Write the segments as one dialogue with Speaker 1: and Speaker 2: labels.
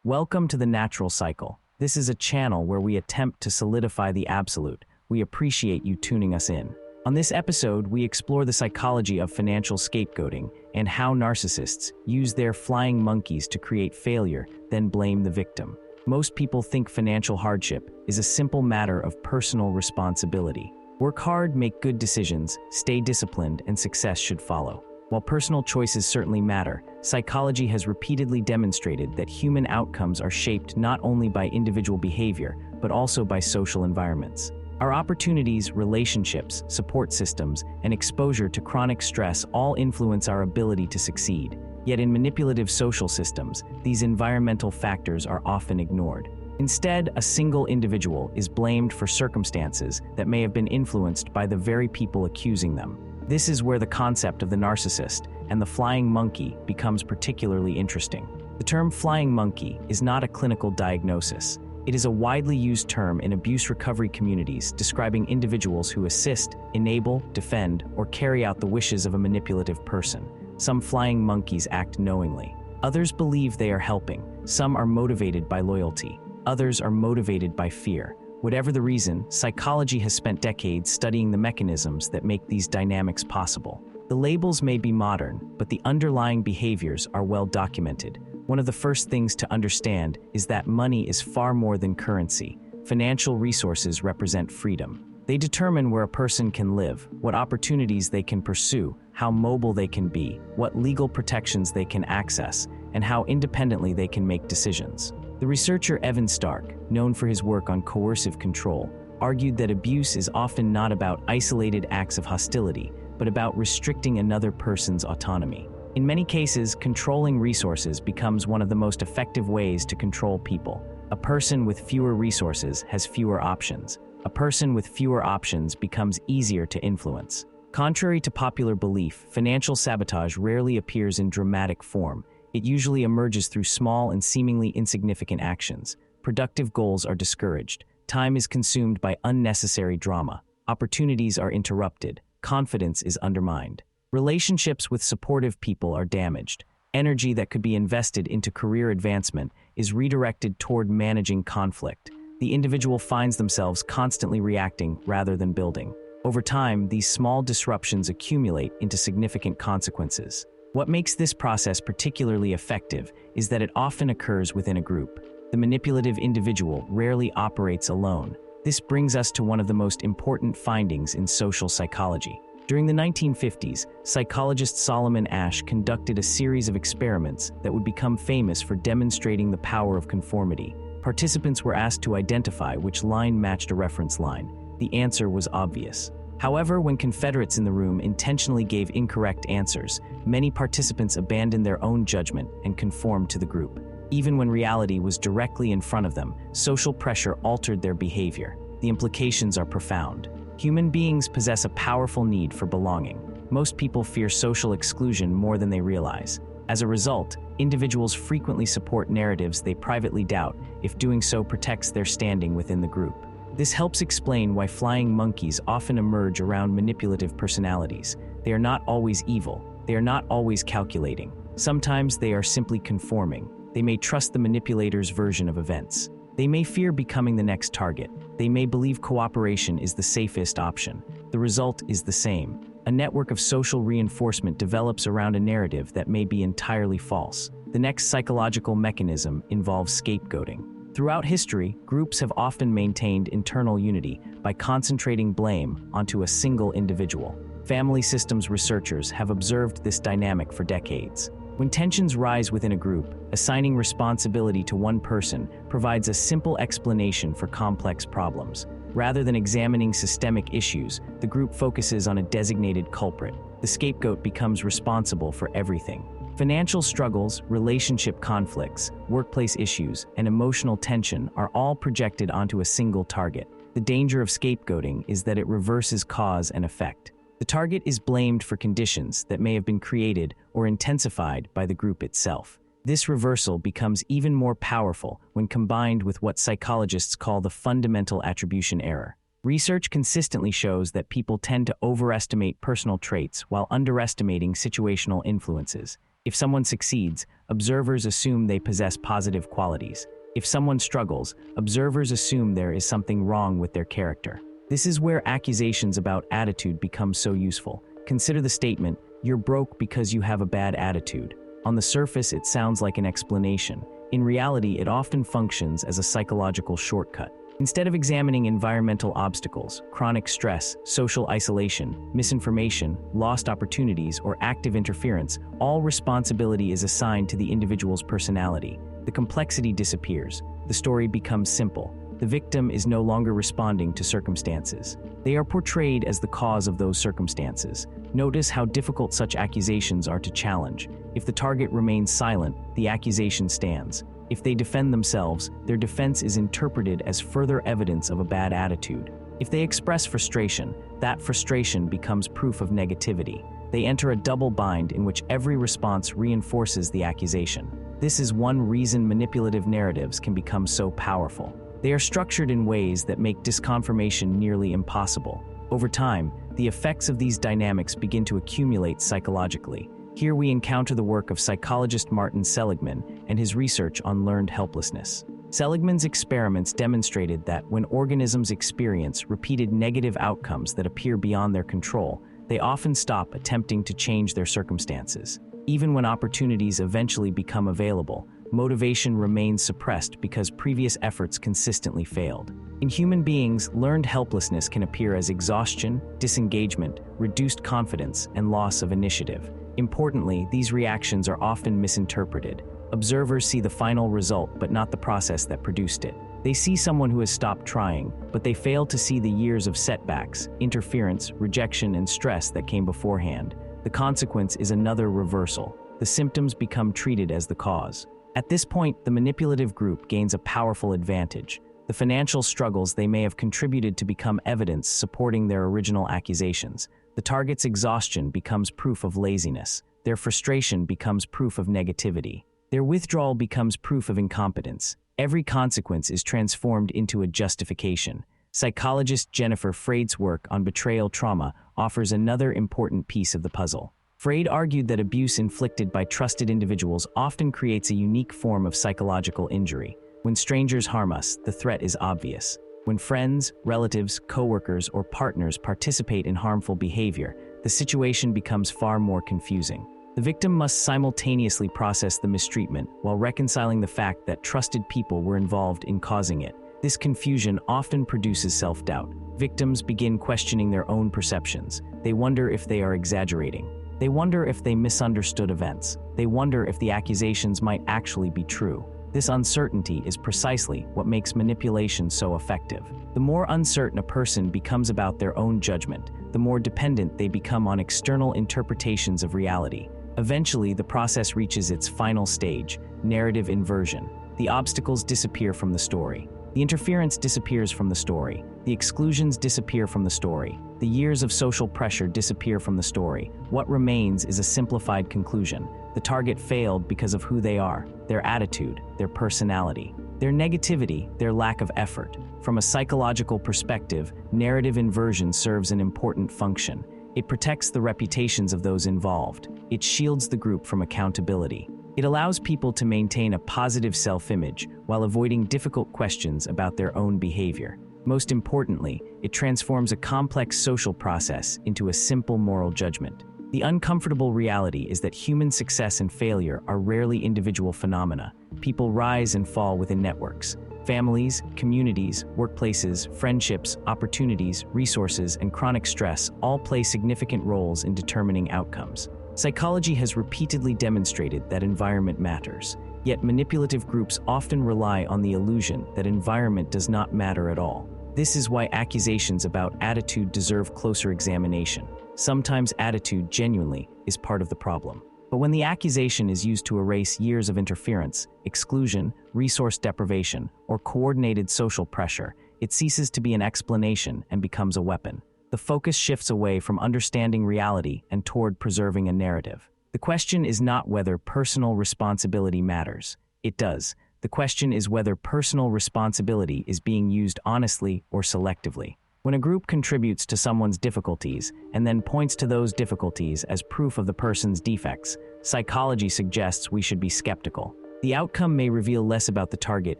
Speaker 1: Welcome to the Natural Cycle. This is a channel where we attempt to solidify the absolute. We appreciate you tuning us in. On this episode, we explore the psychology of financial scapegoating and how narcissists use their flying monkeys to create failure, then blame the victim. Most people think financial hardship is a simple matter of personal responsibility. Work hard, make good decisions, stay disciplined, and success should follow. While personal choices certainly matter, psychology has repeatedly demonstrated that human outcomes are shaped not only by individual behavior, but also by social environments. Our opportunities, relationships, support systems, and exposure to chronic stress all influence our ability to succeed. Yet in manipulative social systems, these environmental factors are often ignored. Instead, a single individual is blamed for circumstances that may have been influenced by the very people accusing them. This is where the concept of the narcissist and the flying monkey becomes particularly interesting. The term flying monkey is not a clinical diagnosis. It is a widely used term in abuse recovery communities describing individuals who assist, enable, defend, or carry out the wishes of a manipulative person. Some flying monkeys act knowingly. Others believe they are helping. Some are motivated by loyalty. Others are motivated by fear. Whatever the reason, psychology has spent decades studying the mechanisms that make these dynamics possible. The labels may be modern, but the underlying behaviors are well documented. One of the first things to understand is that money is far more than currency. Financial resources represent freedom. They determine where a person can live, what opportunities they can pursue, how mobile they can be, what legal protections they can access, and how independently they can make decisions. The researcher Evan Stark, known for his work on coercive control, argued that abuse is often not about isolated acts of hostility, but about restricting another person's autonomy. In many cases, controlling resources becomes one of the most effective ways to control people. A person with fewer resources has fewer options. A person with fewer options becomes easier to influence. Contrary to popular belief, financial sabotage rarely appears in dramatic form. It usually emerges through small and seemingly insignificant actions. Productive goals are discouraged. Time is consumed by unnecessary drama. Opportunities are interrupted. Confidence is undermined. Relationships with supportive people are damaged. Energy that could be invested into career advancement is redirected toward managing conflict. The individual finds themselves constantly reacting rather than building. Over time, these small disruptions accumulate into significant consequences. What makes this process particularly effective is that it often occurs within a group. The manipulative individual rarely operates alone. This brings us to one of the most important findings in social psychology. During the 1950s, psychologist Solomon Asch conducted a series of experiments that would become famous for demonstrating the power of conformity. Participants were asked to identify which line matched a reference line. The answer was obvious. However, when Confederates in the room intentionally gave incorrect answers, many participants abandoned their own judgment and conformed to the group. Even when reality was directly in front of them, social pressure altered their behavior. The implications are profound. Human beings possess a powerful need for belonging. Most people fear social exclusion more than they realize. As a result, individuals frequently support narratives they privately doubt if doing so protects their standing within the group. This helps explain why flying monkeys often emerge around manipulative personalities. They are not always evil. They are not always calculating. Sometimes they are simply conforming. They may trust the manipulator's version of events. They may fear becoming the next target. They may believe cooperation is the safest option. The result is the same. A network of social reinforcement develops around a narrative that may be entirely false. The next psychological mechanism involves scapegoating. Throughout history, groups have often maintained internal unity by concentrating blame onto a single individual. Family systems researchers have observed this dynamic for decades. When tensions rise within a group, assigning responsibility to one person provides a simple explanation for complex problems. Rather than examining systemic issues, the group focuses on a designated culprit. The scapegoat becomes responsible for everything. Financial struggles, relationship conflicts, workplace issues, and emotional tension are all projected onto a single target. The danger of scapegoating is that it reverses cause and effect. The target is blamed for conditions that may have been created or intensified by the group itself. This reversal becomes even more powerful when combined with what psychologists call the fundamental attribution error. Research consistently shows that people tend to overestimate personal traits while underestimating situational influences. If someone succeeds, observers assume they possess positive qualities. If someone struggles, observers assume there is something wrong with their character. This is where accusations about attitude become so useful. Consider the statement, "You're broke because you have a bad attitude." On the surface, it sounds like an explanation. In reality, it often functions as a psychological shortcut. Instead of examining environmental obstacles, chronic stress, social isolation, misinformation, lost opportunities, or active interference, all responsibility is assigned to the individual's personality. The complexity disappears. The story becomes simple. The victim is no longer responding to circumstances. They are portrayed as the cause of those circumstances. Notice how difficult such accusations are to challenge. If the target remains silent, the accusation stands. If they defend themselves, their defense is interpreted as further evidence of a bad attitude. If they express frustration, that frustration becomes proof of negativity. They enter a double bind in which every response reinforces the accusation. This is one reason manipulative narratives can become so powerful. They are structured in ways that make disconfirmation nearly impossible. Over time, the effects of these dynamics begin to accumulate psychologically. Here we encounter the work of psychologist Martin Seligman and his research on learned helplessness. Seligman's experiments demonstrated that when organisms experience repeated negative outcomes that appear beyond their control, they often stop attempting to change their circumstances. Even when opportunities eventually become available, motivation remains suppressed because previous efforts consistently failed. In human beings, learned helplessness can appear as exhaustion, disengagement, reduced confidence, and loss of initiative. Importantly, these reactions are often misinterpreted. Observers see the final result but not the process that produced it. They see someone who has stopped trying, but they fail to see the years of setbacks, interference, rejection, and stress that came beforehand. The consequence is another reversal. The symptoms become treated as the cause. At this point, the manipulative group gains a powerful advantage. The financial struggles they may have contributed to become evidence supporting their original accusations. The target's exhaustion becomes proof of laziness. Their frustration becomes proof of negativity. Their withdrawal becomes proof of incompetence. Every consequence is transformed into a justification. Psychologist Jennifer Freyd's work on betrayal trauma offers another important piece of the puzzle. Freyd argued that abuse inflicted by trusted individuals often creates a unique form of psychological injury. When strangers harm us, the threat is obvious. When friends, relatives, coworkers, or partners participate in harmful behavior, the situation becomes far more confusing. The victim must simultaneously process the mistreatment while reconciling the fact that trusted people were involved in causing it. This confusion often produces self-doubt. Victims begin questioning their own perceptions. They wonder if they are exaggerating. They wonder if they misunderstood events. They wonder if the accusations might actually be true. This uncertainty is precisely what makes manipulation so effective. The more uncertain a person becomes about their own judgment, the more dependent they become on external interpretations of reality. Eventually, the process reaches its final stage, narrative inversion. The obstacles disappear from the story. The interference disappears from the story. The exclusions disappear from the story. The years of social pressure disappear from the story. What remains is a simplified conclusion. The target failed because of who they are, their attitude, their personality, their negativity, their lack of effort. From a psychological perspective, narrative inversion serves an important function. It protects the reputations of those involved. It shields the group from accountability. It allows people to maintain a positive self-image while avoiding difficult questions about their own behavior. Most importantly, it transforms a complex social process into a simple moral judgment. The uncomfortable reality is that human success and failure are rarely individual phenomena. People rise and fall within networks. Families, communities, workplaces, friendships, opportunities, resources, and chronic stress all play significant roles in determining outcomes. Psychology has repeatedly demonstrated that environment matters, yet manipulative groups often rely on the illusion that environment does not matter at all. This is why accusations about attitude deserve closer examination. Sometimes attitude genuinely is part of the problem. But when the accusation is used to erase years of interference, exclusion, resource deprivation, or coordinated social pressure, it ceases to be an explanation and becomes a weapon. The focus shifts away from understanding reality and toward preserving a narrative. The question is not whether personal responsibility matters. It does. The question is whether personal responsibility is being used honestly or selectively. When a group contributes to someone's difficulties and then points to those difficulties as proof of the person's defects, psychology suggests we should be skeptical. The outcome may reveal less about the target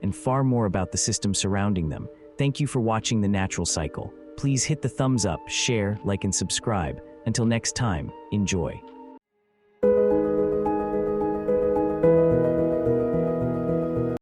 Speaker 1: and far more about the system surrounding them. Thank you for watching The Natural Cycle. Please hit the thumbs up, share, like, and subscribe. Until next time, enjoy.